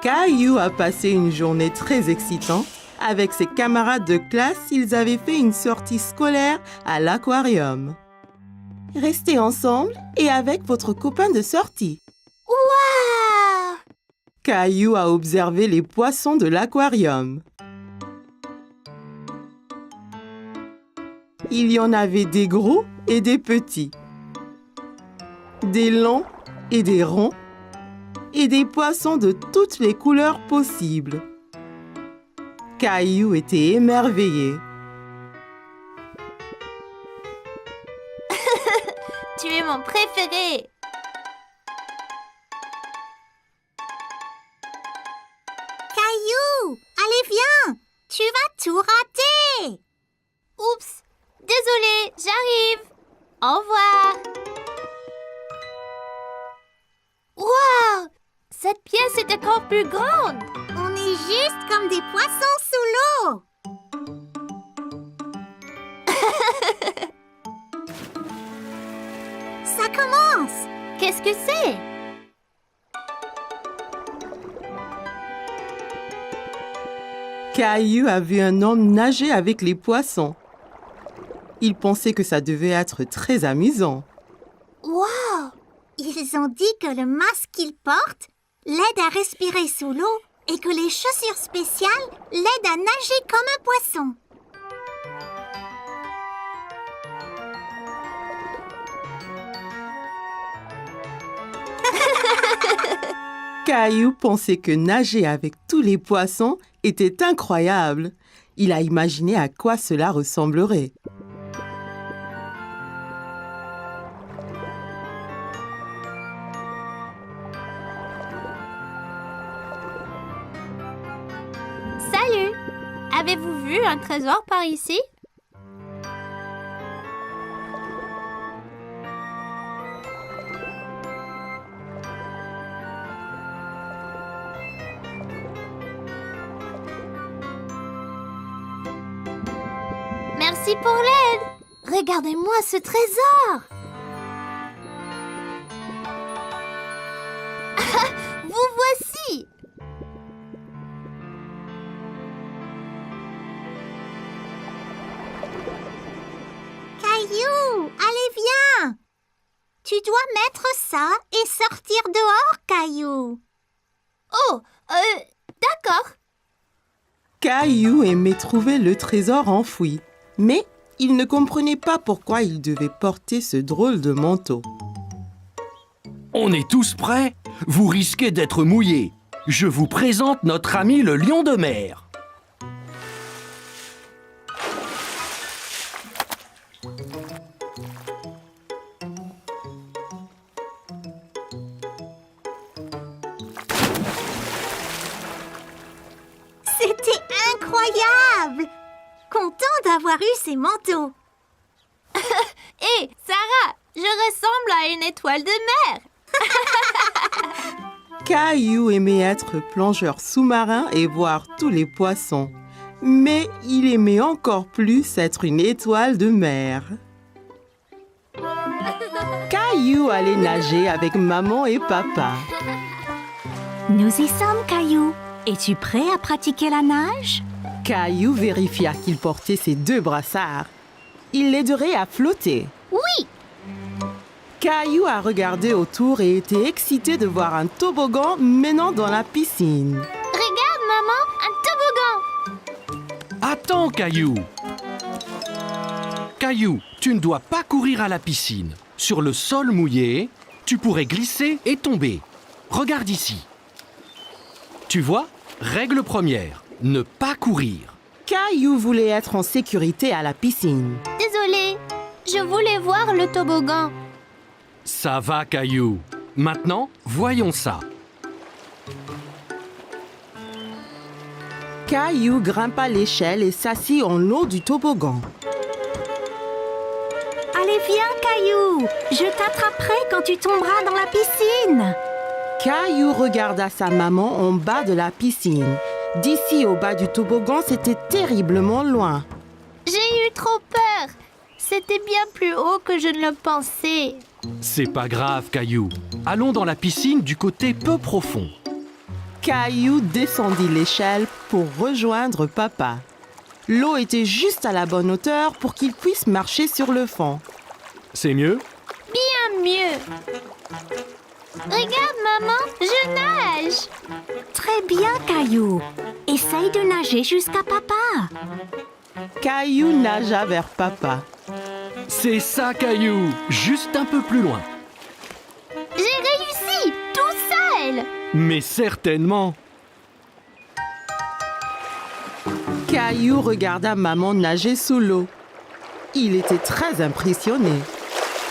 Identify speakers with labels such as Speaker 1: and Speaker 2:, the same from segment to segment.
Speaker 1: Caillou a passé une journée très excitante. Avec ses camarades de classe, ils avaient fait une sortie scolaire à l'aquarium. Restez ensemble et avec votre copain de sortie.
Speaker 2: Waouh!
Speaker 1: Caillou a observé les poissons de l'aquarium. Il y en avait des gros et des petits, des longs et des ronds, et des poissons de toutes les couleurs possibles. Caillou était émerveillé.
Speaker 2: Tu es mon préféré! Caillou, allez viens! Tu vas tout rater! Oups! Désolée, j'arrive! Au revoir! Wow! Cette pièce est encore plus grande! On est juste comme des poissons sous l'eau! Ça commence! Qu'est-ce que c'est?
Speaker 1: Caillou a vu un homme nager avec les poissons. Il pensait que ça devait être très amusant.
Speaker 2: Wow! Ils ont dit que le masque qu'ils portent l'aide à respirer sous l'eau et que les chaussures spéciales l'aident à nager comme un poisson.
Speaker 1: Caillou pensait que nager avec tous les poissons était incroyable. Il a imaginé à quoi cela ressemblerait.
Speaker 2: Salut! Avez-vous vu un trésor par ici? Merci pour l'aide! Regardez-moi ce trésor! Vous voici! Caillou, allez viens! Tu dois mettre ça et sortir dehors, Caillou. Oh, d'accord.
Speaker 1: Caillou aimait trouver le trésor enfoui, mais il ne comprenait pas pourquoi il devait porter ce drôle de manteau.
Speaker 3: On est tous prêts? Vous risquez d'être mouillés. Je vous présente notre ami le lion de mer.
Speaker 2: C'était incroyable! Content d'avoir eu ces manteaux. Hé, Sarah, je ressemble à une étoile de mer.
Speaker 1: Caillou aimait être plongeur sous-marin et voir tous les poissons. Mais il aimait encore plus être une étoile de mer. Caillou allait nager avec maman et papa.
Speaker 4: Nous y sommes, Caillou. Es-tu prêt à pratiquer la nage?
Speaker 1: Caillou vérifia qu'il portait ses 2 brassards. Il l'aiderait à flotter.
Speaker 2: Oui!
Speaker 1: Caillou a regardé autour et était excité de voir un toboggan menant dans la piscine.
Speaker 2: Regarde, maman, un toboggan!
Speaker 3: Attends, Caillou. Caillou, tu ne dois pas courir à la piscine. Sur le sol mouillé, tu pourrais glisser et tomber. Regarde ici. Tu vois, règle première, ne pas courir.
Speaker 1: Caillou voulait être en sécurité à la piscine.
Speaker 2: Désolée, je voulais voir le toboggan.
Speaker 3: Ça va, Caillou. Maintenant, voyons ça.
Speaker 1: Caillou grimpa l'échelle et s'assit en haut du toboggan.
Speaker 4: Allez, viens, Caillou. Je t'attraperai quand tu tomberas dans la piscine.
Speaker 1: Caillou regarda sa maman en bas de la piscine. D'ici au bas du toboggan, c'était terriblement loin.
Speaker 2: J'ai eu trop peur. C'était bien plus haut que je ne le pensais.
Speaker 3: C'est pas grave, Caillou. Allons dans la piscine du côté peu profond.
Speaker 1: Caillou descendit l'échelle pour rejoindre papa. L'eau était juste à la bonne hauteur pour qu'il puisse marcher sur le fond.
Speaker 3: C'est mieux?
Speaker 2: Bien mieux. Regarde, maman, je nage.
Speaker 4: Très bien, Caillou. Essaye de nager jusqu'à papa.
Speaker 1: Caillou nagea vers papa.
Speaker 3: C'est ça, Caillou! Juste un peu plus loin.
Speaker 2: J'ai réussi, tout seul.
Speaker 3: Mais certainement!
Speaker 1: Caillou regarda maman nager sous l'eau. Il était très impressionné.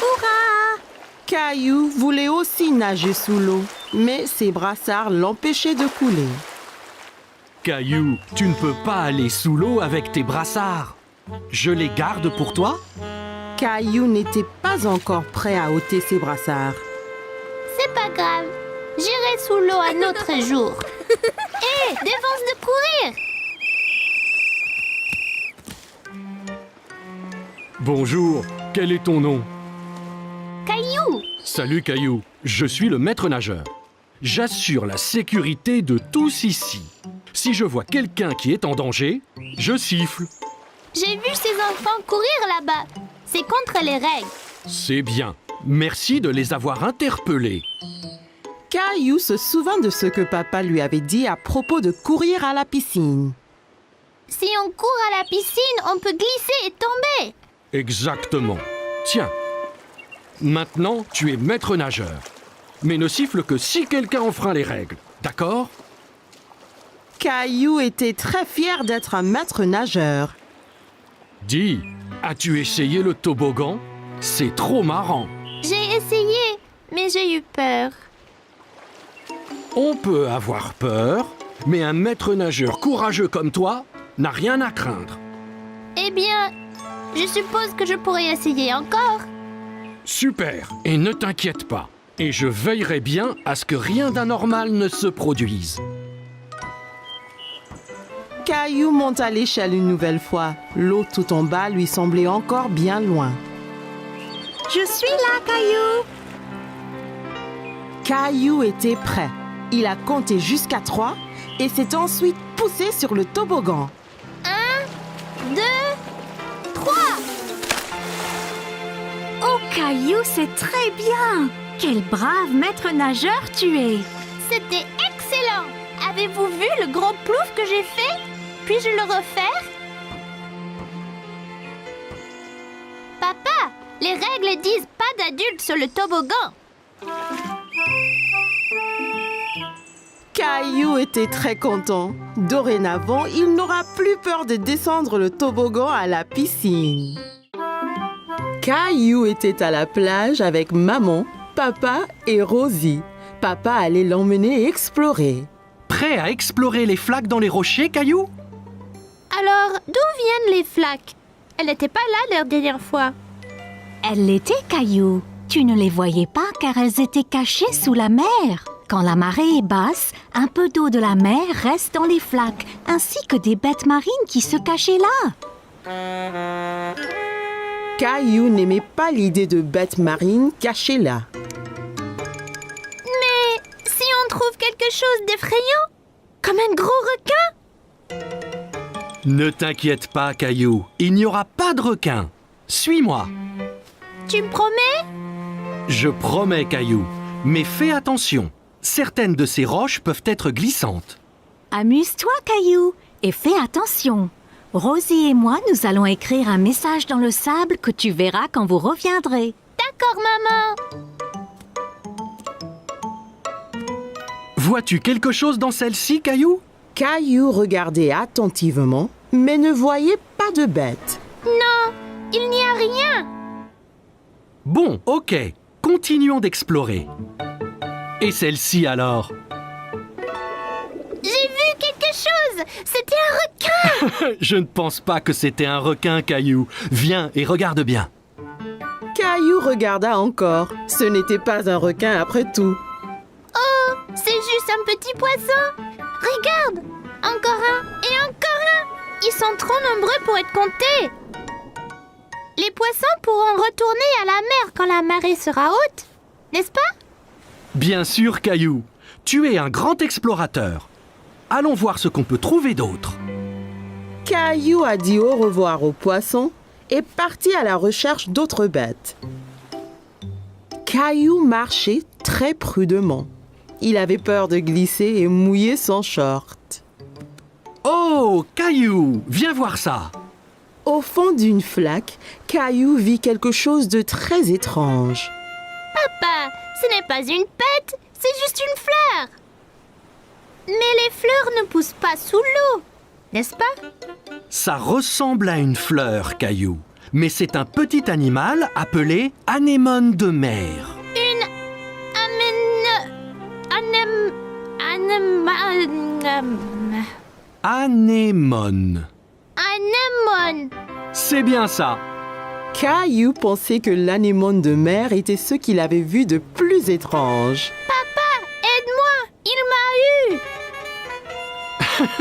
Speaker 2: Hurrah!
Speaker 1: Caillou voulait aussi nager sous l'eau, mais ses brassards l'empêchaient de couler.
Speaker 3: Caillou, tu ne peux pas aller sous l'eau avec tes brassards. Je les garde pour toi?
Speaker 1: Caillou n'était pas encore prêt à ôter ses brassards.
Speaker 2: C'est pas grave. J'irai sous l'eau un autre jour. Hé, défense de courir!
Speaker 3: Bonjour, quel est ton nom?
Speaker 2: Caillou!
Speaker 3: Salut Caillou, je suis le maître nageur. J'assure la sécurité de tous ici. Si je vois quelqu'un qui est en danger, je siffle.
Speaker 2: J'ai vu ces enfants courir là-bas. C'est contre les règles.
Speaker 3: C'est bien. Merci de les avoir interpellés.
Speaker 1: Caillou se souvint de ce que papa lui avait dit à propos de courir à la piscine.
Speaker 2: Si on court à la piscine, on peut glisser et tomber.
Speaker 3: Exactement. Tiens. Maintenant, tu es maître nageur. Mais ne siffle que si quelqu'un enfreint les règles. D'accord?
Speaker 1: Caillou était très fier d'être un maître nageur.
Speaker 3: Dis, as-tu essayé le toboggan? C'est trop marrant.
Speaker 2: J'ai essayé, mais j'ai eu peur.
Speaker 3: On peut avoir peur, mais un maître nageur courageux comme toi n'a rien à craindre.
Speaker 2: Eh bien, je suppose que je pourrais essayer encore.
Speaker 3: Super, et ne t'inquiète pas. Et je veillerai bien à ce que rien d'anormal ne se produise.
Speaker 1: Caillou monta l'échelle une nouvelle fois. L'eau tout en bas lui semblait encore bien loin.
Speaker 4: Je suis là, Caillou.
Speaker 1: Caillou était prêt. Il a compté jusqu'à 3 et s'est ensuite poussé sur le toboggan.
Speaker 2: 1, 2, 3.
Speaker 4: Oh, Caillou, c'est très bien. Quel brave maître nageur tu es.
Speaker 2: C'était excellent. Avez-vous vu le gros plouf que j'ai fait? Puis-je le refaire? Papa, les règles disent pas d'adultes sur le toboggan.
Speaker 1: Caillou était très content. Dorénavant, il n'aura plus peur de descendre le toboggan à la piscine. Caillou était à la plage avec maman, papa et Rosie. Papa allait l'emmener explorer.
Speaker 3: Prêt à explorer les flaques dans les rochers, Caillou?
Speaker 2: Alors, d'où viennent les flaques? Elles n'étaient pas là la dernière fois.
Speaker 4: Elles l'étaient, Caillou. Tu ne les voyais pas car elles étaient cachées sous la mer. Quand la marée est basse, un peu d'eau de la mer reste dans les flaques, ainsi que des bêtes marines qui se cachaient là.
Speaker 1: Caillou n'aimait pas l'idée de bêtes marines cachées là.
Speaker 2: Mais si on trouve quelque chose d'effrayant, comme un gros requin?
Speaker 3: Ne t'inquiète pas, Caillou. Il n'y aura pas de requin. Suis-moi.
Speaker 2: Tu me promets?
Speaker 3: Je promets, Caillou. Mais fais attention. Certaines de ces roches peuvent être glissantes.
Speaker 4: Amuse-toi, Caillou, et fais attention. Rosie et moi, nous allons écrire un message dans le sable que tu verras quand vous reviendrez.
Speaker 2: D'accord, maman.
Speaker 3: Vois-tu quelque chose dans celle-ci, Caillou?
Speaker 1: Caillou regardait attentivement, mais ne voyait pas de bête.
Speaker 2: Non, il n'y a rien.
Speaker 3: Bon, ok. Continuons d'explorer. Et celle-ci alors?
Speaker 2: J'ai vu quelque chose. C'était un requin.
Speaker 3: Je ne pense pas que c'était un requin, Caillou. Viens et regarde bien.
Speaker 1: Caillou regarda encore. Ce n'était pas un requin après tout.
Speaker 2: Oh, c'est juste un petit poisson. Regarde, encore un et encore un. Ils sont trop nombreux pour être comptés. Les poissons pourront retourner à la mer quand la marée sera haute, n'est-ce pas?
Speaker 3: Bien sûr, Caillou. Tu es un grand explorateur. Allons voir ce qu'on peut trouver d'autre.
Speaker 1: Caillou a dit au revoir aux poissons et partit à la recherche d'autres bêtes. Caillou marchait très prudemment. Il avait peur de glisser et mouiller son short.
Speaker 3: Oh, Caillou, viens voir ça.
Speaker 1: Au fond d'une flaque, Caillou vit quelque chose de très étrange.
Speaker 2: Papa, ce n'est pas une pète, c'est juste une fleur. Mais les fleurs ne poussent pas sous l'eau, n'est-ce pas?
Speaker 3: Ça ressemble à une fleur, Caillou. Mais c'est un petit animal appelé anémone de mer.
Speaker 2: Une
Speaker 3: Anémone.
Speaker 2: anémone.
Speaker 3: C'est bien ça.
Speaker 1: Caillou pensait que l'anémone de mer était ce qu'il avait vu de plus étrange.
Speaker 2: Aide-moi, il m'a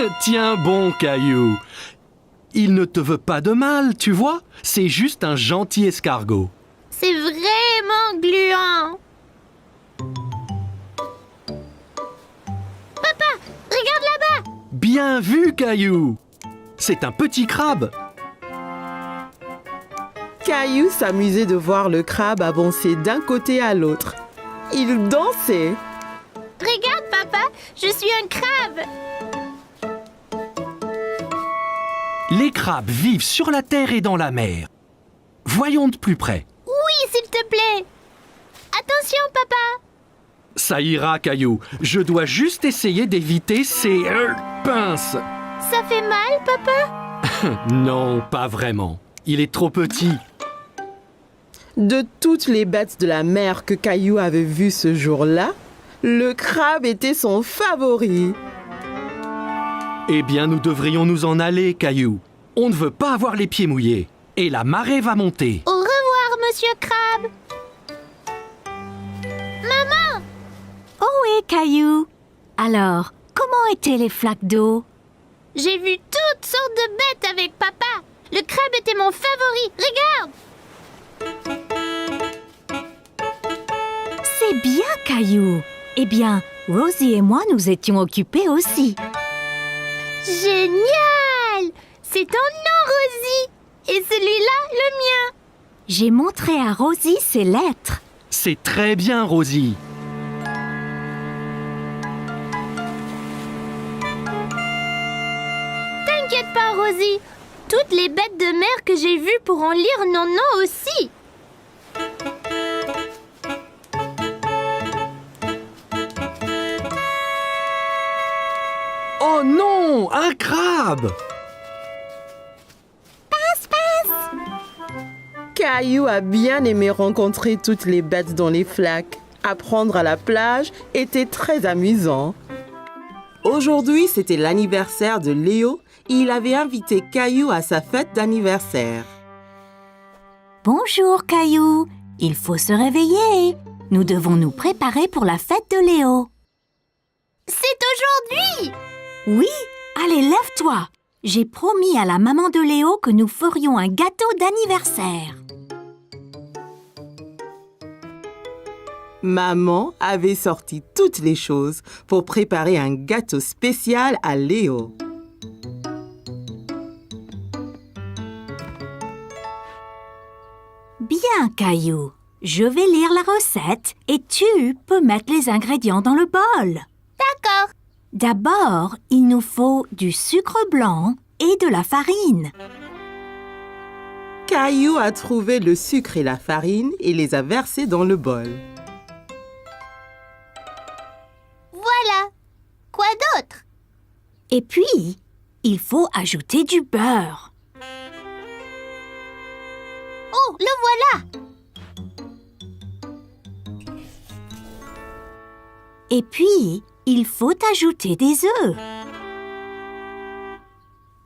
Speaker 2: eu.
Speaker 3: Tiens bon, Caillou. Il ne te veut pas de mal, tu vois. C'est juste un gentil escargot.
Speaker 2: C'est vraiment gluant. Papa, regarde là-bas.
Speaker 3: Bien vu, Caillou. C'est un petit crabe.
Speaker 1: Caillou s'amusait de voir le crabe avancer d'un côté à l'autre. Il dansait.
Speaker 2: Regarde, papa, je suis un crabe.
Speaker 3: Les crabes vivent sur la terre et dans la mer. Voyons de plus près.
Speaker 2: Oui, s'il te plaît. Attention, papa.
Speaker 3: Ça ira, Caillou. Je dois juste essayer d'éviter ces pinces.
Speaker 2: Ça fait mal, papa?
Speaker 3: Non, pas vraiment. Il est trop petit.
Speaker 1: De toutes les bêtes de la mer que Caillou avait vues ce jour-là, le crabe était son favori.
Speaker 3: Eh bien, nous devrions nous en aller, Caillou. On ne veut pas avoir les pieds mouillés. Et la marée va monter.
Speaker 2: Au revoir, monsieur Crabe. Maman!
Speaker 4: Oh oui, Caillou. Alors, comment étaient les flaques d'eau?
Speaker 2: J'ai vu toutes sortes de bêtes avec papa. Le crabe était mon favori. Regarde!
Speaker 4: C'est bien, Caillou. Eh bien, Rosie et moi nous étions occupés aussi.
Speaker 2: Génial! C'est ton nom, Rosie. Et celui-là, le mien.
Speaker 4: J'ai montré à Rosie ses lettres.
Speaker 3: C'est très bien, Rosie.
Speaker 2: T'inquiète pas, Rosie. Toutes les bêtes de mer que j'ai vues pourront lire nos noms aussi.
Speaker 3: Oh non, un crabe!
Speaker 1: Caillou a bien aimé rencontrer toutes les bêtes dans les flaques. Apprendre à la plage était très amusant. Aujourd'hui, c'était l'anniversaire de Léo et il avait invité Caillou à sa fête d'anniversaire.
Speaker 4: Bonjour, Caillou. Il faut se réveiller. Nous devons nous préparer pour la fête de Léo.
Speaker 2: C'est aujourd'hui!
Speaker 4: Oui, allez, lève-toi. J'ai promis à la maman de Léo que nous ferions un gâteau d'anniversaire.
Speaker 1: Maman avait sorti toutes les choses pour préparer un gâteau spécial à Léo.
Speaker 4: Bien, Caillou. Je vais lire la recette et tu peux mettre les ingrédients dans le bol.
Speaker 2: D'accord.
Speaker 4: D'abord, il nous faut du sucre blanc et de la farine.
Speaker 1: Caillou a trouvé le sucre et la farine et les a versés dans le bol.
Speaker 2: Voilà. Quoi d'autre?
Speaker 4: Et puis, il faut ajouter du beurre.
Speaker 2: Oh, le voilà!
Speaker 4: Et puis, il faut ajouter des œufs.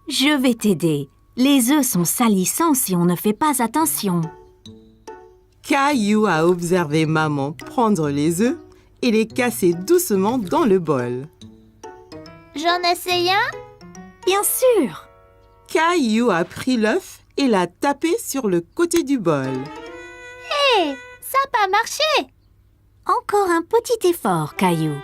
Speaker 4: Je vais t'aider. Les œufs sont salissants si on ne fait pas attention.
Speaker 1: Caillou a observé maman prendre les œufs et les casser doucement dans le bol.
Speaker 2: J'en essaye un?
Speaker 4: Bien sûr.
Speaker 1: Caillou a pris l'œuf et l'a tapé sur le côté du bol.
Speaker 2: Hé, ça n'a pas marché!
Speaker 4: Encore un petit effort, Caillou.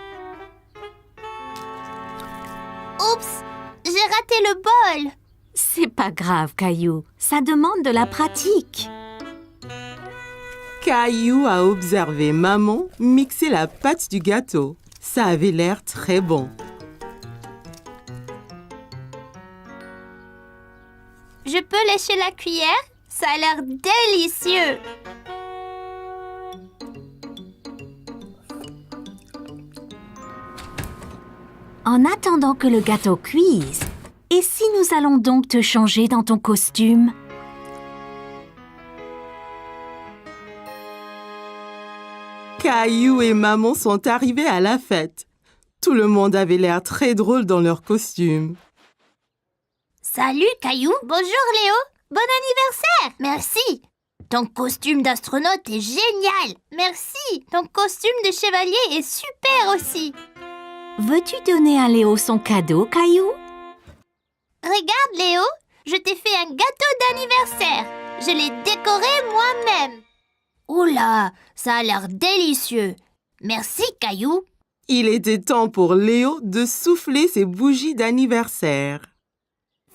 Speaker 2: Oups, j'ai raté le bol.
Speaker 4: C'est pas grave, Caillou. Ça demande de la pratique.
Speaker 1: Caillou a observé maman mixer la pâte du gâteau. Ça avait l'air très bon.
Speaker 2: Je peux lécher la cuillère? Ça a l'air délicieux.
Speaker 4: En attendant que le gâteau cuise, et si nous allons donc te changer dans ton costume?
Speaker 1: Caillou et maman sont arrivés à la fête. Tout le monde avait l'air très drôle dans leur costume.
Speaker 2: Salut, Caillou. Bonjour, Léo. Bon anniversaire. Merci. Ton costume d'astronaute est génial. Merci. Ton costume de chevalier est super aussi.
Speaker 4: Veux-tu donner à Léo son cadeau, Caillou?
Speaker 2: Regarde, Léo. Je t'ai fait un gâteau d'anniversaire. Je l'ai décoré moi-même. Oula, ça a l'air délicieux. Merci, Caillou.
Speaker 1: Il était temps pour Léo de souffler ses bougies d'anniversaire.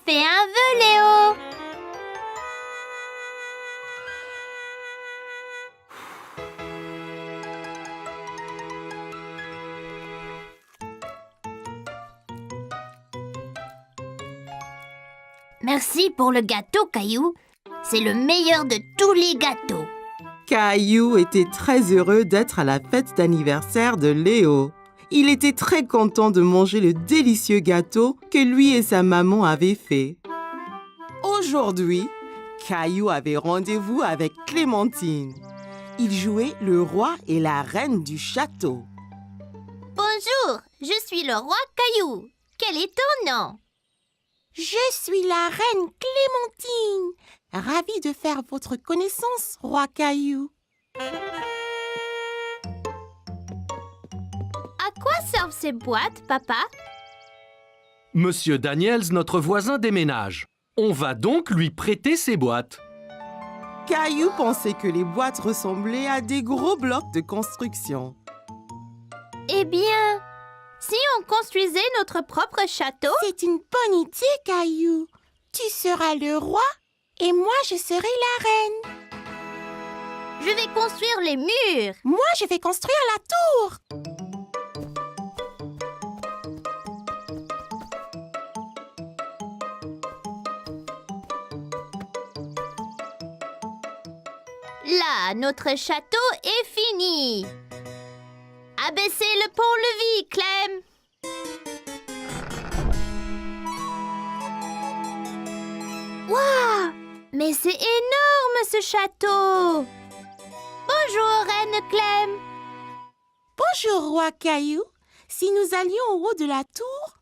Speaker 2: Fais un vœu, Léo. Merci pour le gâteau, Caillou. C'est le meilleur de tous les gâteaux.
Speaker 1: Caillou était très heureux d'être à la fête d'anniversaire de Léo. Il était très content de manger le délicieux gâteau que lui et sa maman avaient fait. Aujourd'hui, Caillou avait rendez-vous avec Clémentine. Il jouait le roi et la reine du château.
Speaker 2: Bonjour, je suis le roi Caillou. Quel est ton nom?
Speaker 1: Je suis la reine Clémentine. Ravie de faire votre connaissance, roi Caillou.
Speaker 2: À quoi servent ces boîtes, papa?
Speaker 3: Monsieur Daniels, notre voisin, déménage. On va donc lui prêter ses boîtes.
Speaker 1: Caillou pensait que les boîtes ressemblaient à des gros blocs de construction.
Speaker 2: Eh bien, si on construisait notre propre château?
Speaker 1: C'est une bonne idée, Caillou. Tu seras le roi et moi, je serai la reine.
Speaker 2: Je vais construire les murs.
Speaker 1: Moi, je vais construire la tour.
Speaker 2: Là, notre château est fini. Abaissez le pont-levis, Clem. Waouh! Mais c'est énorme, ce château. Bonjour, Reine Clem.
Speaker 1: Bonjour, roi Caillou. Si nous allions au haut de la tour,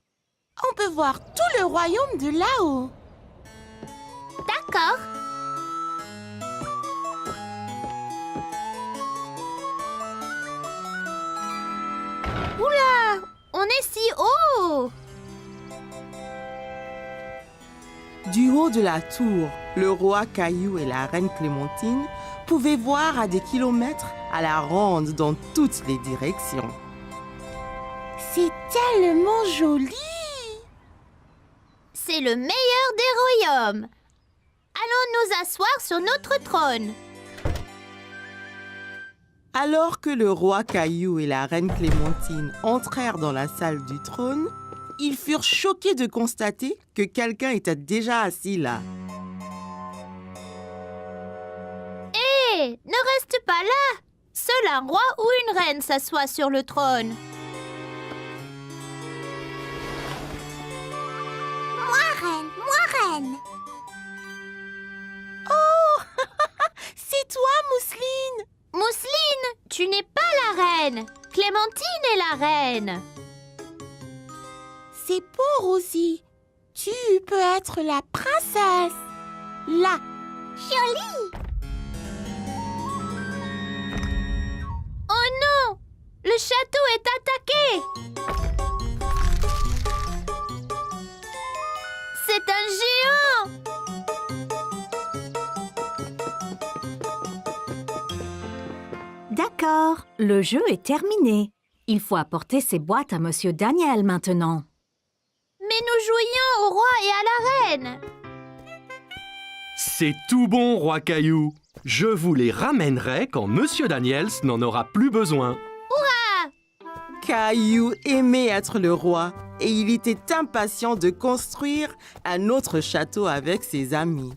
Speaker 1: on peut voir tout le royaume de là-haut.
Speaker 2: D'accord. Oula! On est si haut!
Speaker 1: Du haut de la tour, le roi Caillou et la reine Clémentine pouvaient voir à des kilomètres à la ronde dans toutes les directions. C'est tellement joli!
Speaker 2: C'est le meilleur des royaumes. Allons nous asseoir sur notre trône.
Speaker 1: Alors que le roi Caillou et la reine Clémentine entrèrent dans la salle du trône, ils furent choqués de constater que quelqu'un était déjà assis là.
Speaker 2: Hé, ne reste pas là. Seul un roi ou une reine s'assoit sur le trône. Moi reine.
Speaker 1: Oh, c'est toi, Mousseline!
Speaker 2: Mousseline, tu n'es pas la reine. Clémentine est la reine.
Speaker 1: C'est bon, Rosie. Tu peux être la princesse. Là.
Speaker 2: Jolie. Oh non, le château est attaqué. C'est un géant.
Speaker 4: D'accord, le jeu est terminé. Il faut apporter ces boîtes à Monsieur Daniel maintenant.
Speaker 2: Mais nous jouions au roi et à la reine.
Speaker 3: C'est tout bon, roi Caillou. Je vous les ramènerai quand Monsieur Daniels n'en aura plus besoin.
Speaker 1: Caillou aimait être le roi et il était impatient de construire un autre château avec ses amis.